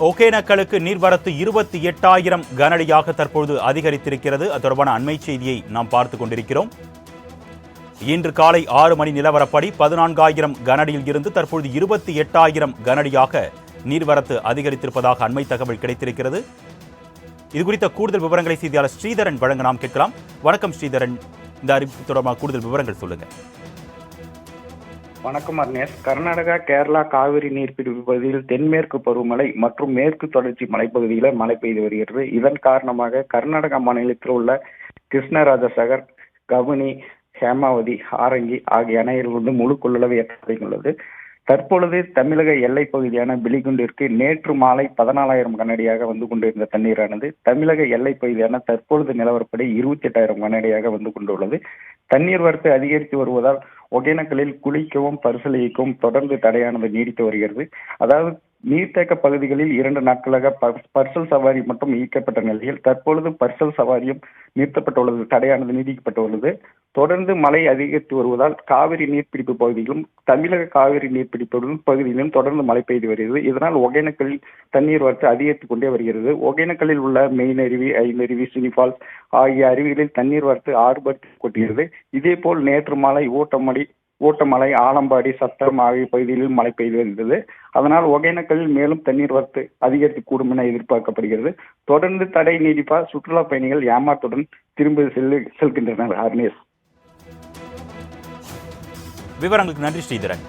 ஒகேனக்கலுக்கு நீர்வரத்து 28,000 கனஅடியாக தற்போது அதிகரித்திருக்கிறது. அது தொடர்பான அண்மை செய்தியை நாம் பார்த்துக் கொண்டிருக்கிறோம். இன்று காலை 6 மணி நிலவரப்படி 14,000 கனஅடியில் இருந்து தற்போது 28,000 கனஅடியாக நீர்வரத்து அதிகரித்திருப்பதாக அண்மை தகவல் கிடைத்திருக்கிறது. இதுகுறித்த கூடுதல் விவரங்களை செய்தியாளர் ஸ்ரீதரன் வழங்க நாம் கேட்கலாம். வணக்கம் ஸ்ரீதரன், இந்த அறிவிப்பு தொடர்பான கூடுதல் விவரங்கள் சொல்லுங்க. வணக்கம் அர்னேஷ். கர்நாடகா, கேரளா காவிரி நீர்பிடிப்பு பகுதியில் தென்மேற்கு பருவமழை மற்றும் மேற்கு தொடர்ச்சி மலைப்பகுதியில் மழை பெய்து வருகிறது. இதன் காரணமாக கர்நாடகா மாநிலத்தில் உள்ள கிருஷ்ணராஜசாகர், கபினி, ஹேமாவதி, ஆரங்கி ஆகிய அணைகளிலிருந்து முழு கொள்ளளவு எட்டப்பட்டுள்ளது. தற்பொழுது தமிழக எல்லை பகுதியான பிலிகுண்டிற்கு நேற்று மாலை 14,000 கனஅடியாக வந்து கொண்டிருந்த தண்ணீரானது தமிழக எல்லை பகுதியான தற்பொழுது நிலவரப்படி 28,000 கனஅடியாக வந்து கொண்டுள்ளது. தண்ணீர் வரத்து அதிகரித்து வருவதால் ஒகேனக்கலில் குளிக்கவும் பரிசலிக்கவும் தொடர்ந்து தடையானது நீடித்து வருகிறது. அதாவது நீர்த்தேக்க பகுதிகளில் 2 நாட்களாக பர்சல் சவாரி மட்டும் இயக்கப்பட்ட நிலையில் தற்பொழுது பர்சல் சவாரியும் நிறுத்தப்பட்டுள்ளது, தடையானது நீடிக்கப்பட்டுள்ளது. தொடர்ந்து மழை அதிகரித்து வருவதால் காவிரி நீர்பிடிப்பு பகுதியிலும் தமிழக காவிரி நீர்பிடிப்பு பகுதியிலும் தொடர்ந்து மழை பெய்து வருகிறது. இதனால் ஒகேனக்கலில் தண்ணீர் வரத்து அதிகரித்துக் கொண்டே வருகிறது. ஒகேனக்கலில் உள்ள மெயினருவி, ஐந்தருவி, சினிபால்ஸ் ஆகிய அருவிகளில் தண்ணீர் வரத்து ஆர்ப்பரித்து கொண்டிருக்கிறது. இதேபோல் நேற்று மாலை ஓட்டமலை, ஆலம்பாடி, சத்திரம் ஆகிய பகுதிகளில் மழை பெய்து வருகிறது. அதனால் ஒகேனக்கலில் மேலும் தண்ணீர் வரத்து அதிகரிக்கக்கூடும் என எதிர்பார்க்கப்படுகிறது. தொடர்ந்து தடை நீடிப்பால் சுற்றுலா பயணிகள் ஏமாற்றத்துடன் திரும்பி செல்கின்றனர். அர்னேஷ், விவரங்களுக்கு நன்றி ஸ்ரீதரன்.